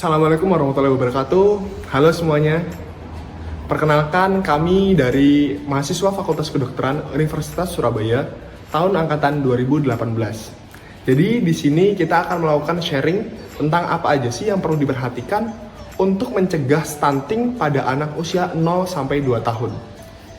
Assalamualaikum warahmatullahi wabarakatuh. Halo semuanya. Perkenalkan, kami dari mahasiswa Fakultas Kedokteran Universitas Surabaya tahun angkatan 2018. Jadi di sini kita akan melakukan sharing tentang apa aja sih yang perlu diperhatikan untuk mencegah stunting pada anak usia 0 sampai 2 tahun.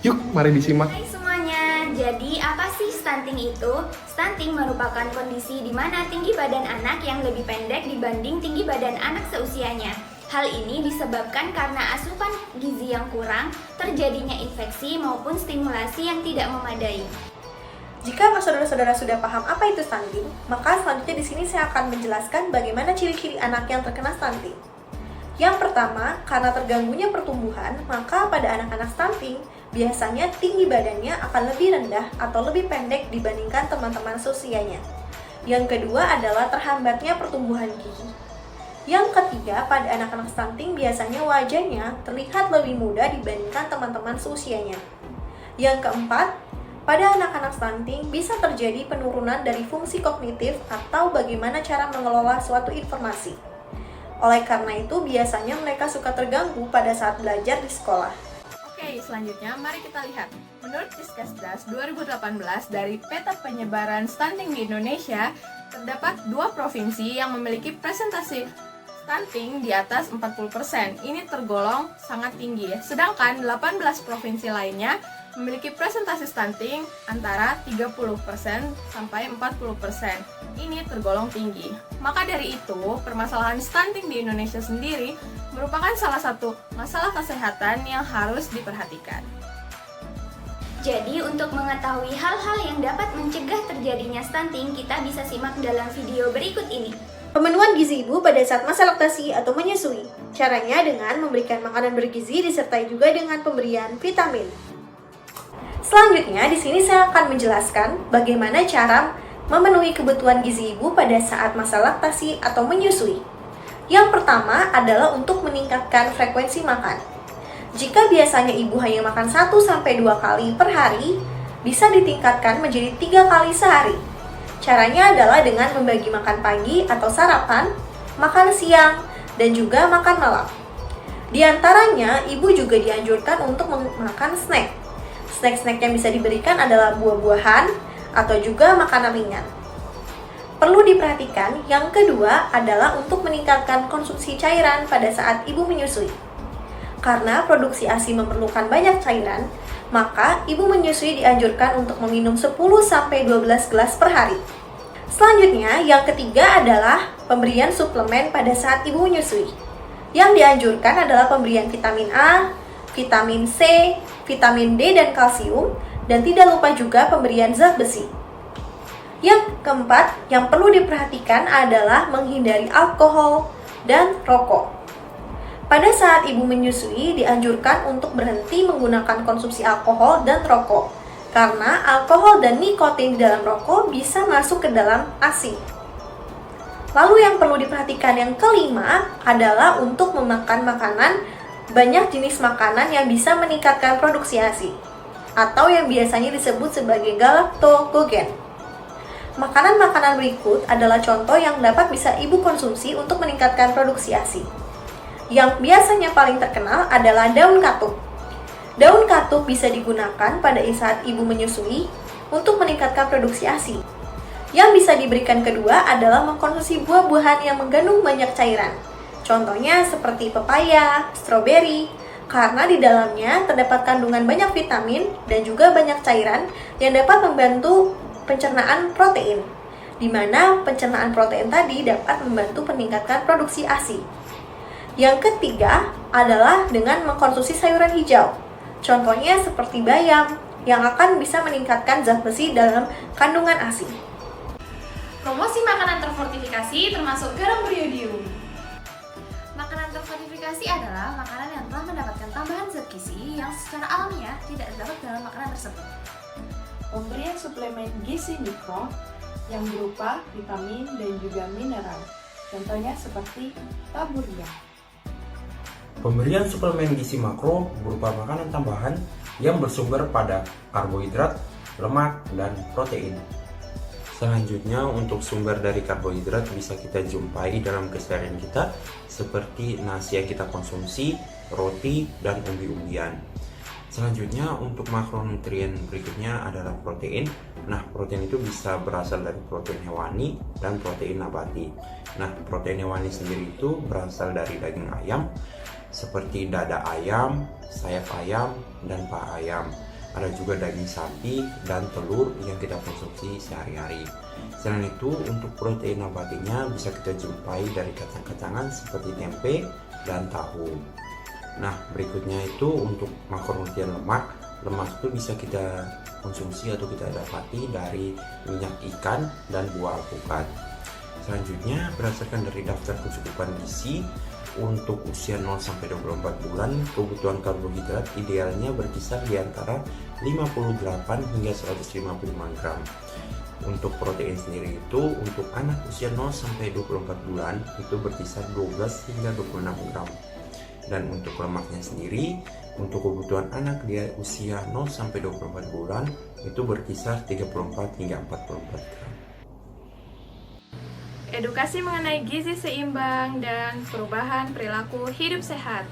Yuk, mari disimak. Hai semuanya, jadi apa sih stunting itu? Stunting merupakan kondisi di mana tinggi badan anak yang lebih pendek dibanding tinggi badan anak seusianya. Hal ini disebabkan karena asupan gizi yang kurang, terjadinya infeksi maupun stimulasi yang tidak memadai. Jika saudara-saudara sudah paham apa itu stunting, maka selanjutnya di sini saya akan menjelaskan bagaimana ciri-ciri anak yang terkena stunting. Yang pertama, karena terganggunya pertumbuhan, maka pada anak-anak stunting, biasanya tinggi badannya akan lebih rendah atau lebih pendek dibandingkan teman-teman seusianya. Yang kedua adalah terhambatnya pertumbuhan gigi. Yang ketiga, pada anak-anak stunting biasanya wajahnya terlihat lebih muda dibandingkan teman-teman seusianya. Yang keempat, pada anak-anak stunting bisa terjadi penurunan dari fungsi kognitif atau bagaimana cara mengelola suatu informasi. Oleh karena itu, biasanya mereka suka terganggu pada saat belajar di sekolah. Oke, selanjutnya mari kita lihat. Menurut Diskesdas 2018 dari peta penyebaran stunting di Indonesia, terdapat 2 provinsi yang memiliki presentasi stunting di atas 40%. Ini tergolong sangat tinggi ya. Sedangkan 18 provinsi lainnya memiliki presentasi stunting antara 30% sampai 40%. Ini tergolong tinggi. Maka dari itu, permasalahan stunting di Indonesia sendiri merupakan salah satu masalah kesehatan yang harus diperhatikan. Jadi untuk mengetahui hal-hal yang dapat mencegah terjadinya stunting, kita bisa simak dalam video berikut ini. Pemenuhan gizi ibu pada saat masa laktasi atau menyusui. Caranya dengan memberikan makanan bergizi disertai juga dengan pemberian vitamin. Selanjutnya, di sini saya akan menjelaskan bagaimana cara memenuhi kebutuhan gizi ibu pada saat masa laktasi atau menyusui. Yang pertama adalah untuk meningkatkan frekuensi makan. Jika biasanya ibu hanya makan 1-2 kali per hari, bisa ditingkatkan menjadi 3 kali sehari. Caranya adalah dengan membagi makan pagi atau sarapan, makan siang, dan juga makan malam. Di antaranya, ibu juga dianjurkan untuk makan snack. Snack-snack yang bisa diberikan adalah buah-buahan atau juga makanan ringan. Perlu diperhatikan, yang kedua adalah untuk meningkatkan konsumsi cairan pada saat ibu menyusui. Karena produksi ASI memerlukan banyak cairan, maka ibu menyusui dianjurkan untuk meminum 10-12 gelas per hari. Selanjutnya, yang ketiga adalah pemberian suplemen pada saat ibu menyusui. Yang dianjurkan adalah pemberian vitamin A, vitamin C, vitamin D dan kalsium, dan tidak lupa juga pemberian zat besi. Yang keempat, yang perlu diperhatikan adalah menghindari alkohol dan rokok. Pada saat ibu menyusui, dianjurkan untuk berhenti menggunakan konsumsi alkohol dan rokok, karena alkohol dan nikotin di dalam rokok bisa masuk ke dalam ASI. Lalu yang perlu diperhatikan yang kelima adalah untuk memakan makanan banyak jenis makanan yang bisa meningkatkan produksi ASI, atau yang biasanya disebut sebagai galaktokogen. Makanan-makanan berikut adalah contoh yang dapat bisa ibu konsumsi untuk meningkatkan produksi ASI. Yang biasanya paling terkenal adalah daun katuk. Daun katuk bisa digunakan pada saat ibu menyusui untuk meningkatkan produksi ASI. Yang bisa diberikan kedua adalah mengkonsumsi buah-buahan yang mengandung banyak cairan. Contohnya seperti pepaya, stroberi, karena di dalamnya terdapat kandungan banyak vitamin dan juga banyak cairan yang dapat membantu pencernaan protein, di mana pencernaan protein tadi dapat membantu meningkatkan produksi ASI. Yang ketiga adalah dengan mengkonsumsi sayuran hijau, contohnya seperti bayam, yang akan bisa meningkatkan zat besi dalam kandungan ASI. Promosi makanan terfortifikasi termasuk garam beriodium. Makanan terfortifikasi adalah makanan yang telah mendapatkan tambahan zat gizi yang secara alamiah tidak terdapat dalam makanan tersebut. Pemberian suplemen gizi mikro yang berupa vitamin dan juga mineral, contohnya seperti taburia. Pemberian suplemen gizi makro berupa makanan tambahan yang bersumber pada karbohidrat, lemak, dan protein. Selanjutnya, untuk sumber dari karbohidrat bisa kita jumpai dalam keseharian kita seperti nasi yang kita konsumsi, roti, dan umbi-umbian. Selanjutnya, untuk makronutrien berikutnya adalah protein. Nah, protein itu bisa berasal dari protein hewani dan protein nabati. Nah, protein hewani sendiri itu berasal dari daging ayam seperti dada ayam, sayap ayam, dan paha ayam. Ada juga daging sapi dan telur yang kita konsumsi sehari-hari. Selain itu, untuk protein nabatinya bisa kita jumpai dari kacang-kacangan seperti tempe dan tahu. Nah, berikutnya itu untuk makronutrien lemak. Lemak itu bisa kita konsumsi atau kita dapati dari minyak ikan dan buah alpukat. Selanjutnya, berdasarkan dari daftar kecukupan gizi, untuk usia 0-24 bulan, kebutuhan karbohidrat idealnya berkisar di antara 58 hingga 155 gram. Untuk protein sendiri itu, untuk anak usia 0-24 bulan itu berkisar 12 hingga 26 gram. Dan untuk lemaknya sendiri, untuk kebutuhan anak di usia 0-24 bulan itu berkisar 34 hingga 44 gram. Edukasi mengenai gizi seimbang dan perubahan perilaku hidup sehat.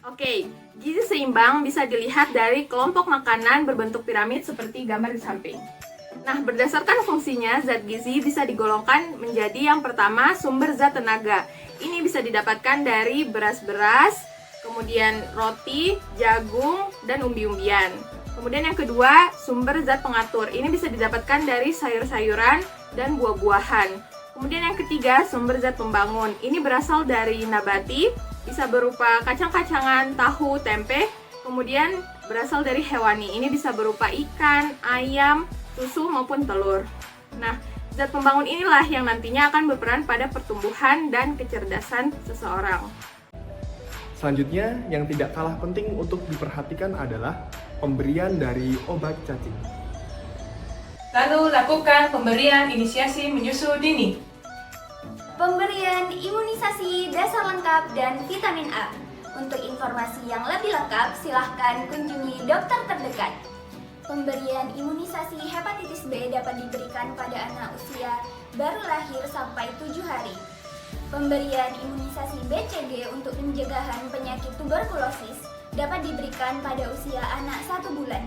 Oke, gizi seimbang bisa dilihat dari kelompok makanan berbentuk piramid seperti gambar di samping. Nah, berdasarkan fungsinya, zat gizi bisa digolongkan menjadi yang pertama sumber zat tenaga. Ini bisa didapatkan dari beras-beras, kemudian roti, jagung, dan umbi-umbian. Kemudian yang kedua, sumber zat pengatur. Ini bisa didapatkan dari sayur-sayuran dan buah-buahan. Kemudian yang ketiga, sumber zat pembangun. Ini berasal dari nabati, bisa berupa kacang-kacangan, tahu, tempe. Kemudian berasal dari hewani. Ini bisa berupa ikan, ayam, susu, maupun telur. Nah, zat pembangun inilah yang nantinya akan berperan pada pertumbuhan dan kecerdasan seseorang. Selanjutnya, yang tidak kalah penting untuk diperhatikan adalah pemberian dari obat cacing. Lalu lakukan pemberian inisiasi menyusu dini. Pemberian imunisasi dasar lengkap dan vitamin A. Untuk informasi yang lebih lengkap, silahkan kunjungi dokter terdekat. Pemberian imunisasi hepatitis B dapat diberikan pada anak usia baru lahir sampai 7 hari. Pemberian imunisasi BCG untuk pencegahan penyakit tuberkulosis dapat diberikan pada usia anak 1 bulan.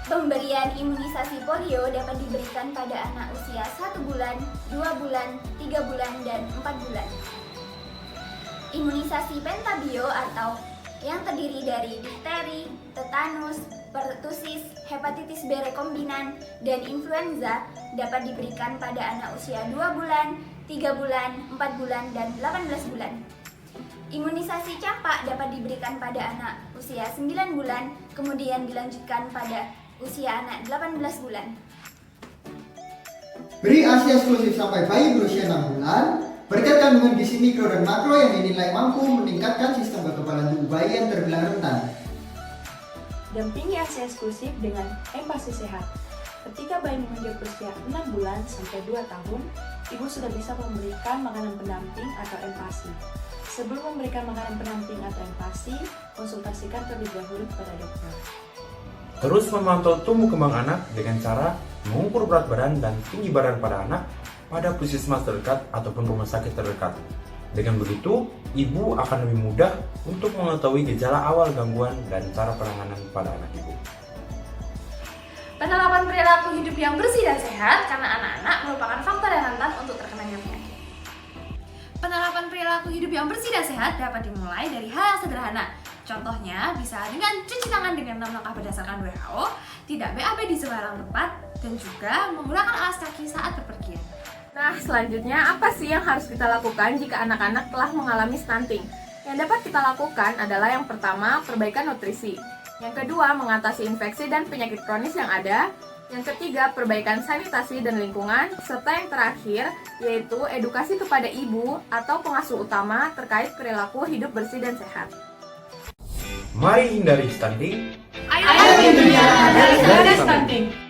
Pemberian imunisasi polio dapat diberikan pada anak usia 1 bulan, 2 bulan, 3 bulan, dan 4 bulan. Imunisasi pentabio atau yang terdiri dari difteri, tetanus, pertusis, hepatitis B rekombinan, dan influenza dapat diberikan pada anak usia 2 bulan, 3 bulan, 4 bulan, dan 18 bulan. Imunisasi campak dapat diberikan pada anak usia 9 bulan, kemudian dilanjutkan pada usia anak 18 bulan. Beri ASI eksklusif sampai bayi berusia 6 bulan berkat kandungan gizi mikro dan makro yang dinilai mampu meningkatkan sistem kekebalan tubuh bayi yang terbilang rentan. Dampingi ASI eksklusif dengan empasi sehat. Ketika bayi menginjak usia 6 bulan sampai 2 tahun, ibu sudah bisa memberikan makanan pendamping atau empasi. Sebelum memberikan makanan pendamping atau empasi, konsultasikan terlebih dahulu kepada dokter. Terus memantau tumbuh kembang anak dengan cara mengukur berat badan dan tinggi badan pada anak pada puskesmas terdekat ataupun rumah sakit terdekat. Dengan begitu, ibu akan lebih mudah untuk mengetahui gejala awal gangguan dan cara penanganan pada anak ibu. Penerapan perilaku hidup yang bersih dan sehat karena anak-anak merupakan faktor yang rentan untuk terkenanya penyakit. Penerapan perilaku hidup yang bersih dan sehat dapat dimulai dari hal yang sederhana. Contohnya bisa dengan cuci tangan dengan 6 langkah berdasarkan WHO, tidak BAB di sembarang tempat, dan juga menggunakan alas kaki saat bepergian. Nah, selanjutnya apa sih yang harus kita lakukan jika anak-anak telah mengalami stunting? Yang dapat kita lakukan adalah yang pertama, perbaikan nutrisi. Yang kedua, mengatasi infeksi dan penyakit kronis yang ada. Yang ketiga, perbaikan sanitasi dan lingkungan. Serta yang terakhir, yaitu edukasi kepada ibu atau pengasuh utama terkait perilaku hidup bersih dan sehat. Mari hindari stunting. Ayo, Dunia dari stunting.